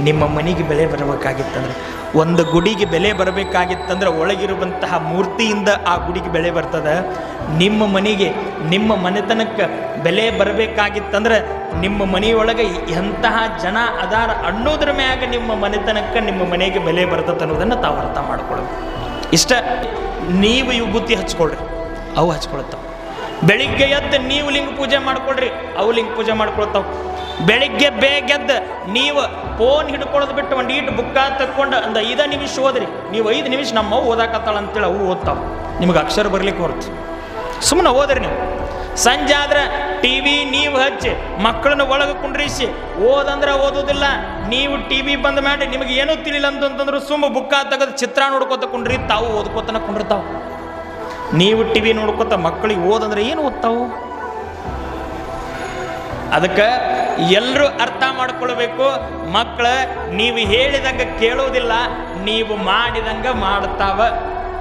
ನಿಮ್ಮ ಮನೆಗೆ ಬೆಲೆ ಬರಬೇಕಾಗಿತ್ತಂದ್ರೆ, ಒಂದು ಗುಡಿಗೆ ಬೆಲೆ ಬರಬೇಕಾಗಿತ್ತಂದ್ರೆ ಒಳಗಿರುವಂತಹ ಮೂರ್ತಿಯಿಂದ ಆ ಗುಡಿಗೆ ಬೆಲೆ ಬರ್ತದೆ. ನಿಮ್ಮ ಮನೆಗೆ, ನಿಮ್ಮ ಮನೆತನಕ್ಕೆ ಬೆಲೆ ಬರಬೇಕಾಗಿತ್ತಂದ್ರೆ ನಿಮ್ಮ ಮನೆಯೊಳಗೆ ಎಂತಹ ಜನ ಅದಾರ ಅನ್ನೋದ್ರ ಮ್ಯಾಗ ನಿಮ್ಮ ಮನೆತನಕ್ಕೆ, ನಿಮ್ಮ ಮನೆಗೆ ಬೆಲೆ ಬರ್ತದೆ ಅನ್ನೋದನ್ನು ತಾವು ಅರ್ಥ ಮಾಡ್ಕೊಳ್ಳೋದು. ಇಷ್ಟ. ನೀವು ವಿಭೂತಿ ಹಚ್ಕೊಳ್ರಿ, ಅವು ಹಚ್ಕೊಳ್ತಾವೆ. ಬೆಳಿಗ್ಗೆ ಎದ್ದು ನೀವು ಲಿಂಗ ಪೂಜೆ ಮಾಡ್ಕೊಳ್ರಿ, ಅವು ಲಿಂಗ ಪೂಜೆ ಮಾಡ್ಕೊಳ್ತಾವೆ. ಬೆಳಿಗ್ಗೆ ಬೇಗೆದ್ದು ನೀವು ಫೋನ್ ಹಿಡ್ಕೊಳ್ಳೋದು ಬಿಟ್ಟು ಒಂದು ಈಟು ಬುಕ್ಕ ತಕ್ಕೊಂಡು ಒಂದು 5 ನಿಮಿಷ ಓದ್ರಿ. ನೀವು 5 ನಿಮಿಷ ನಮ್ಮ ಅವು ಓದಾಕತ್ತಾಳ ಅಂತೇಳಿ ಅವು ಓದ್ತಾವೆ. ನಿಮಗೆ ಅಕ್ಷರ ಬರ್ಲಿಕ್ಕೆ ಹೊರತು ಸುಮ್ಮನೆ ಓದ್ರಿ. ನೀವು ಸಂಜೆ ಆದ್ರೆ ಟಿ ವಿ ನೀವು ಹಚ್ಚಿ ಮಕ್ಕಳನ್ನ ಒಳಗೆ ಕುಂಡ್ರಿಸಿ ಓದಂದ್ರೆ ಓದೋದಿಲ್ಲ. ನೀವು ಟಿ ವಿ ಬಂದ್ ಮಾಡಿ ನಿಮಗೆ ಏನೂ ತಿಳಿಲ್ಲ ಅಂತಂದ್ರೆ ಸುಮ್ಮ ಬುಕ್ಕ ತೆಗೆದು ಚಿತ್ರ ನೋಡ್ಕೊತ ಕುಂಡ್ರಿ, ತಾವು ಓದ್ಕೋತನ ಕುಂಡಿರ್ತಾವೆ. ನೀವು ಟಿ ವಿ ನೋಡ್ಕೊತ ಮಕ್ಕಳಿಗೆ ಓದಂದ್ರೆ ಏನು ಓದ್ತಾವು? ಅದಕ್ಕೆ ಎಲ್ಲರೂ ಅರ್ಥ ಮಾಡ್ಕೊಳ್ಬೇಕು. ಮಕ್ಕಳು ನೀವು ಹೇಳಿದಂಗೆ ಕೇಳೋದಿಲ್ಲ, ನೀವು ಮಾಡಿದಂಗೆ ಮಾಡ್ತಾವ.